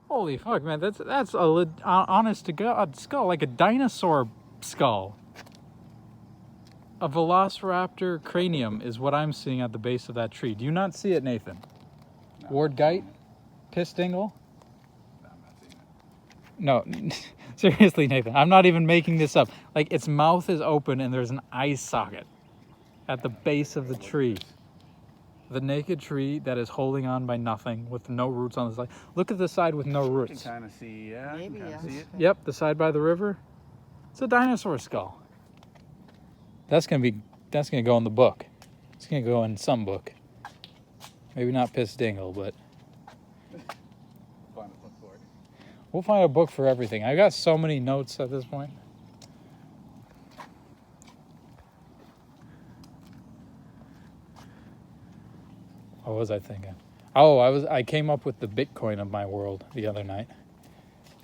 Holy fuck, man! That's a honest to God skull, like a dinosaur skull. A velociraptor cranium is what I'm seeing at the base of that tree. Do you not see it, Nathan? No, Ward Geit? Piss Dingle? No, I'm not seeing it. No, seriously, Nathan. I'm not even making this up. Like, its mouth is open and there's an eye socket at the base of the tree. The naked tree that is holding on by nothing with no roots on the side. Look at the side with no You roots. can kind of see, yeah. Maybe, you can yeah. see it. Yep, the side by the river. It's a dinosaur skull. That's gonna go in the book. It's gonna go in some book. Maybe not Piss Dingle, but Find a book for it. we'll find a book for everything. I got so many notes at this point. What was I thinking? Oh, I came up with the Bitcoin of my world the other night.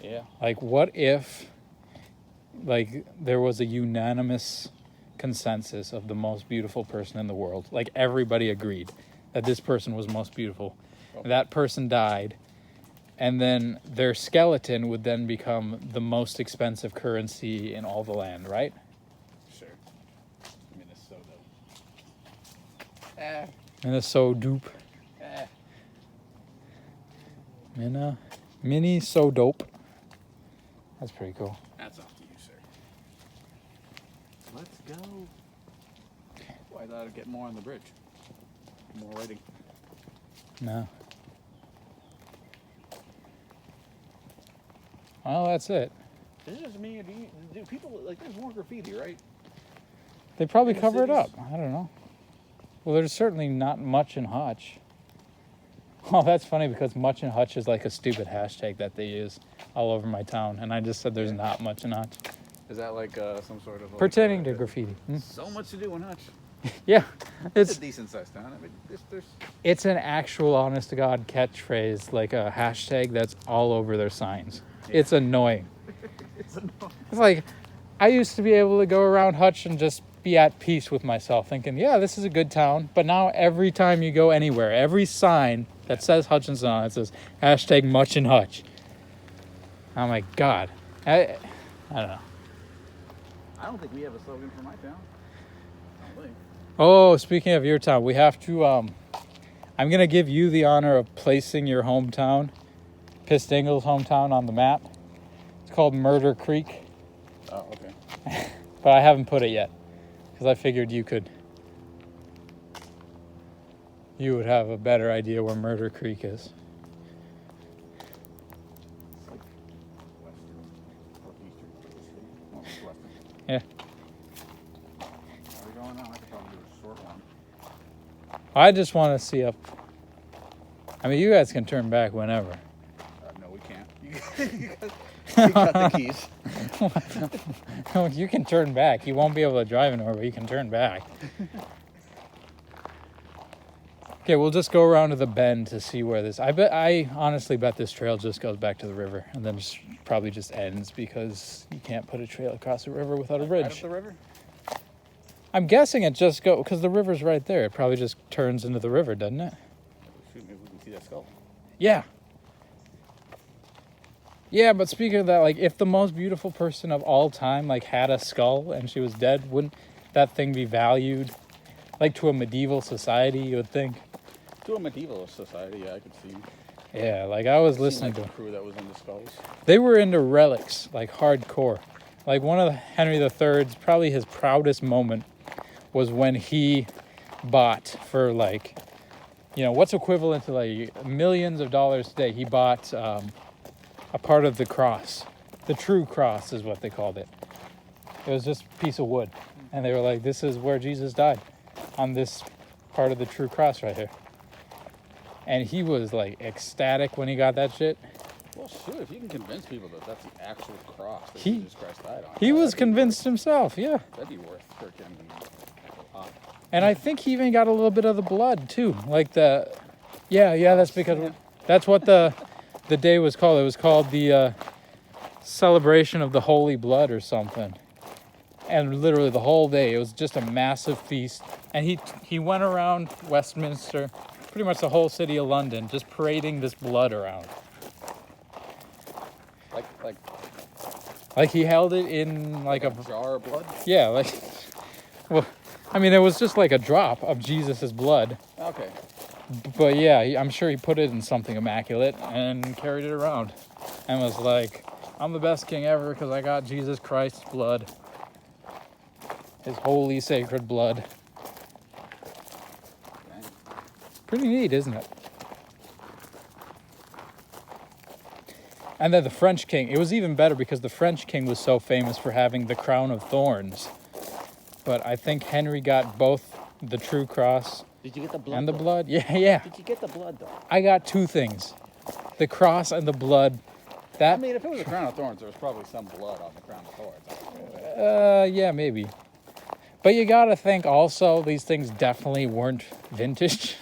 Yeah. Like, what if, like, there was a unanimous consensus of the most beautiful person in the world? Like, everybody agreed that this person was most beautiful. Okay. That person died, and then their skeleton would then become the most expensive currency in all the land, right? Sure. Minnesota. And it's so dupe. Eh. Mini so dope. That's pretty cool. That's off to you, sir. Let's go. Well, I thought I'd get more on the bridge. More writing. No. Well, that's it. Is it just me, or do people, like, there's more graffiti, right? They probably In the cover it up. cities? I don't know. Well, there's certainly not much in Hutch. Oh, that's funny because much in Hutch is like a stupid hashtag that they use all over my town. And I just said there's not much in Hutch. Is that like some sort of... Like, Pertaining to graffiti. Hmm? So much to do in Hutch. Yeah. It's It's a decent sized town. I mean, there's... it's an actual honest to God catchphrase, like a hashtag that's all over their signs. Yeah. It's annoying. It's annoying. It's like, I used to be able to go around Hutch and just be at peace with myself, thinking, yeah, this is a good town. But now every time you go anywhere, every sign that says Hutchinson on it says hashtag much in Hutch. I'm like, God. I don't know. I don't think we have a slogan for my town. I don't think. Oh, speaking of your town, we have to, I'm going to give you the honor of placing your hometown, Piss Dingle's hometown, on the map. It's called Murder Creek, Oh, okay. but I haven't put it yet because I figured you would have a better idea where Murder Creek is. It's like western or eastern. Well, it's western. Yeah. Are we going now? I could probably do a short one. I just want to see up. I mean, you guys can turn back whenever. No, we can't. You got the keys. You can turn back. You won't be able to drive anywhere, but you can turn back. Okay, we'll just go around to the bend to see where this... I honestly bet this trail just goes back to the river and then probably just ends because you can't put a trail across a river without a Right up bridge. the river? I'm guessing it just goes... Because the river's right there. It probably just turns into the river, doesn't it? Shoot, maybe we can see that skull. Yeah. Yeah, but speaking of that, like, if the most beautiful person of all time, like, had a skull and she was dead, wouldn't that thing be valued, like, to a medieval society, you would think? To a medieval society, yeah, I could see. Yeah, like, I was listening Seemed to... like a crew that was into skulls. They were into relics, like, hardcore. Like, one of Henry III's, probably his proudest moment was when he bought for, like, you know, what's equivalent to, like, millions of dollars today. He bought... a part of the cross. The true cross is what they called it. It was just a piece of wood. And they were like, this is where Jesus died, on this part of the true cross right here. And he was like ecstatic when he got that shit. Well, shoot, if you can convince people that that's the actual cross that He- Jesus Christ died on. He was that'd be convinced himself, yeah. That'd be worth freaking a lot. And I think he even got a little bit of the blood too. Like the, yeah, that's because, that's what the day was called. It was called the celebration of the Holy Blood or something. And literally the whole day, it was just a massive feast. And he went around Westminster, pretty much the whole city of London, just parading this blood around. Like he held it in like a jar of blood. yeah, like well, I mean, it was just like a drop of Jesus's blood. Okay. But yeah, I'm sure he put it in something immaculate and carried it around, and was like, "I'm the best king ever because I got Jesus Christ's blood, His holy sacred blood." Dang. Pretty neat, isn't it? And then the French king, it was even better because the French king was so famous for having the crown of thorns. But I think Henry got both the true cross Did you get the blood? and the though? blood. Yeah. Did you get the blood though? I got two things. The cross and the blood. I That, mean, if it was a crown of thorns, there was probably some blood on the crown of thorns. yeah, maybe. But you gotta think also, these things definitely weren't vintage.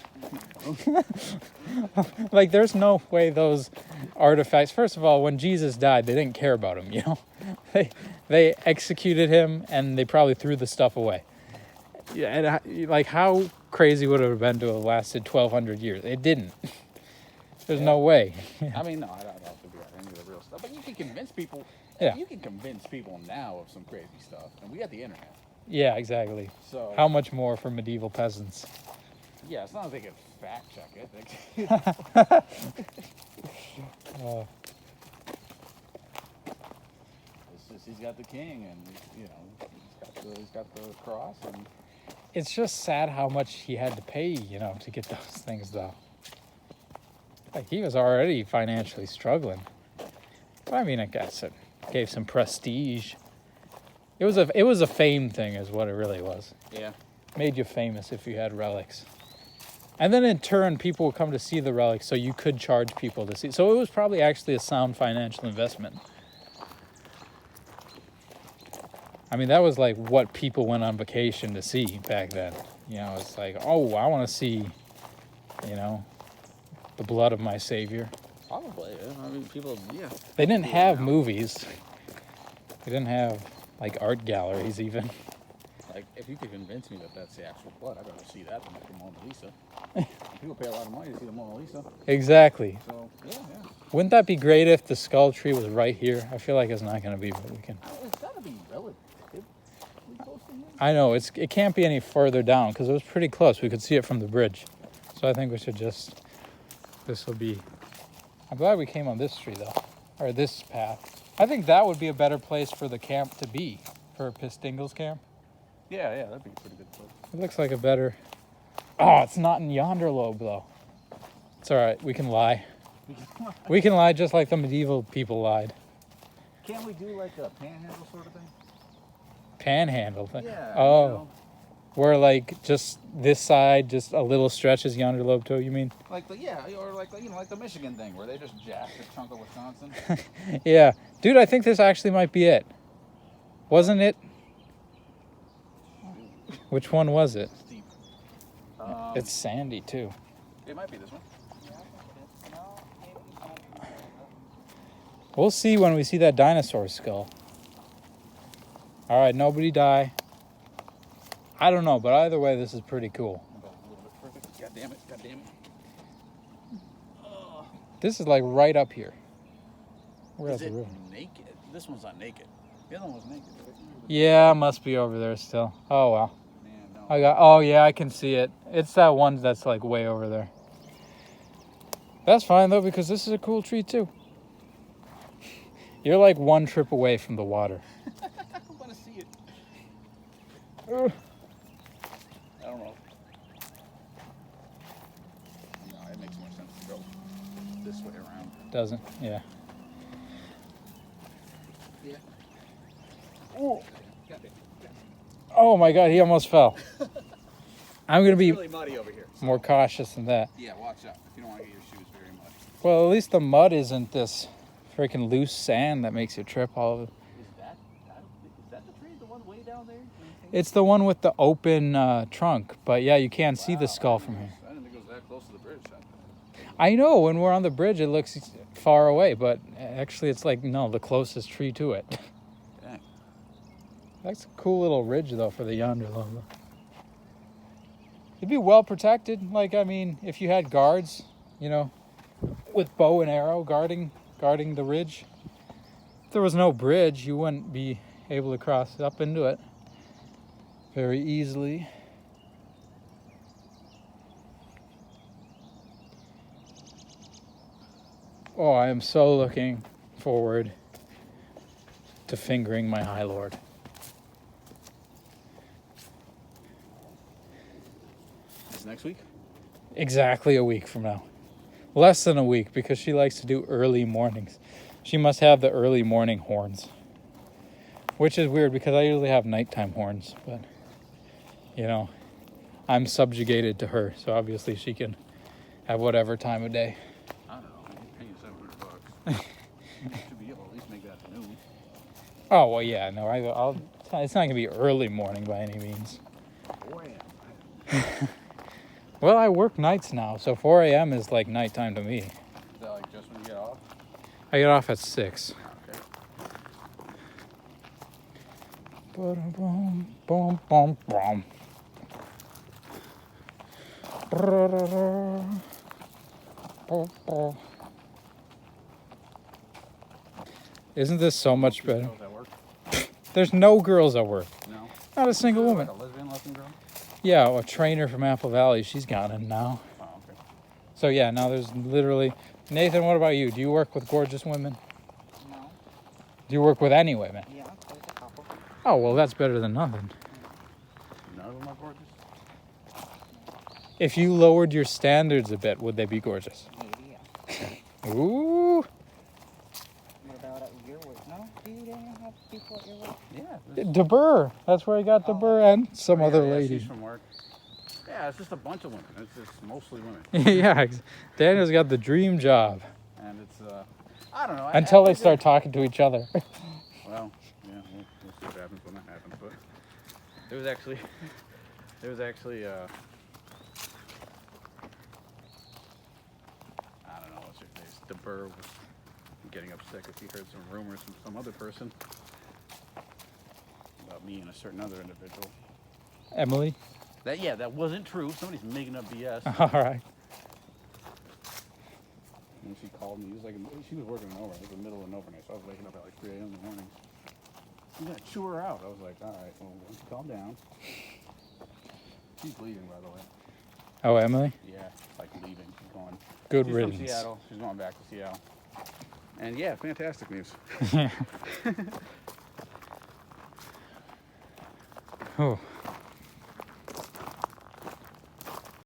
Like, there's no way those artifacts, first of all, when Jesus died, they didn't care about him, you know? They executed him and they probably threw the stuff away. Yeah, and like, how crazy would it have been to have lasted 1,200 years? It didn't. There's no way. I mean, no, I don't know if it'd be any of the real stuff, but you can convince people. Yeah. You can convince people now of some crazy stuff, and we got the internet. Yeah, exactly. So How much more for medieval peasants? yeah, it's not like they can fact check it. Uh, It's just he's got the king, and you know he's got the cross, and it's just sad how much he had to pay, you know, to get those things, though. Like, he was already financially struggling. But I mean, I guess it gave some prestige. It was a fame thing, is what it really was. yeah, Made you famous if you had relics. And then in turn, people would come to see the relics, so you could charge people to see. So it was probably actually a sound financial investment. I mean, that was like what people went on vacation to see back then. You know, it's like, oh, I want to see, you know, the blood of my Savior. probably. Yeah. I mean, people. Yeah. They didn't Yeah, have no. movies. They didn't have like art galleries even. Like, if you could convince me that that's the actual blood, I'd rather see that than like the Mona Lisa. People pay a lot of money to see the Mona Lisa. Exactly. So yeah. Wouldn't that be great if the skull tree was right here? I feel like it's not going to be, but we can. It's gotta be relatively close to here. I know it can't be any further down because it was pretty close. We could see it from the bridge. So I think we should just. This will be. I'm glad we came on this street though, or this path. I think that would be a better place for the camp to be, for Pistingles camp. Yeah, that'd be a pretty good place. It looks like a better. Oh, it's not in yonder lobe though. It's all right. We can lie. We can lie just like the medieval people lied. Can't we do like a panhandle sort of thing? Panhandle thing. Yeah. Oh, You know, where like just this side, just a little stretch is yonder lobe toe. You mean? like or like like the Michigan thing where they just jacked a chunk of Wisconsin. Yeah, dude. I think this actually might be it. Wasn't it? Which one was it? Steep. It's sandy too. It might be this one. We'll see when we see that dinosaur skull. All right, nobody die. I don't know, but either way, this is pretty cool. About a little bit further. God damn it! God damn it! This is like right up here. We're at Is the it river. naked? This one's not naked. The other one was naked. Right? Yeah, must be over there still. Oh well. Man, no. Oh yeah, I can see it. It's that one that's like way over there. That's fine though, because this is a cool tree too. You're like one trip away from the water. I want to see it. Ugh. I don't know. No, it makes more sense to go this way around. Doesn't? Yeah. Yeah. Ooh. God damn. Oh my God, he almost fell. I'm gonna It's be really muddy over here. So. more cautious than that. Yeah, watch out. If you don't want to get your shoes very muddy. Well, at least the mud isn't this freaking loose sand that makes you trip all of it. Is that the tree? The one way down there? It's the one with the open trunk, but yeah, you can't see the skull from here. I didn't think it was that close to the bridge. I know when we're on the bridge, it looks far away, but actually, it's like no, the closest tree to it. Dang. That's a cool little ridge though for the yonder lobe. It'd be well protected. Like I mean, if you had guards, you know, with bow and arrow guarding the ridge, If there was no bridge, you wouldn't be able to cross up into it very easily. Oh, I am so looking forward to fingering my High Lord. It's next week? Exactly a week from now. Less than a week, because she likes to do early mornings. She must have the early morning horns. Which is weird because I usually have nighttime horns, but you know, I'm subjugated to her, so obviously she can have whatever time of day. I don't know. I'm paying $700. You should be able to at least make that at noon. Oh well, yeah, no, I'll. It's not gonna be early morning by any means. 4 a.m. Well, I work nights now, so 4 a.m. is like nighttime to me. Is that like just when you get off? I get off at 6. Okay. Boom, boom, boom, boom. Isn't this so much better? Girls at work? There's no girls at work. No. Not a single woman. Like a lesbian lesson girl? Yeah, a trainer from Apple Valley. She's gone in now. Oh, okay. So yeah, now there's literally... Nathan, what about you? Do you work with gorgeous women? No. Do you work with any women? Yeah, there's a couple. Oh, well, that's better than nothing. None of them are gorgeous? If you lowered your standards a bit, would they be gorgeous? Maybe, yeah. Ooh. What about at your work? No? Do you didn't have people at your work? Yeah. DeBurr. That's where I got DeBurr and some other Yeah, lady. she's from work. Yeah, it's just a bunch of women. It's just mostly women. Yeah, Daniel's got the dream job. And it's, I don't know. Until they I start talking to each other. Well, yeah, we'll see what happens when that happens. But there was actually, I don't know what's her face. DeBurr was getting upset because he heard some rumors from some other person about me and a certain other individual. Emily? That wasn't true. Somebody's making up BS. All right. And she called me. She was working an overnight. It was the middle of an overnight, so I was waking up at like 3 a.m. in the morning. I'm gonna chew her out. I was like, all right, well, let's calm down. She's leaving, by the way. Oh, Emily? Yeah, like leaving. She's going. Good She's riddance. from Seattle. She's going back to Seattle. And yeah, fantastic news. Oh.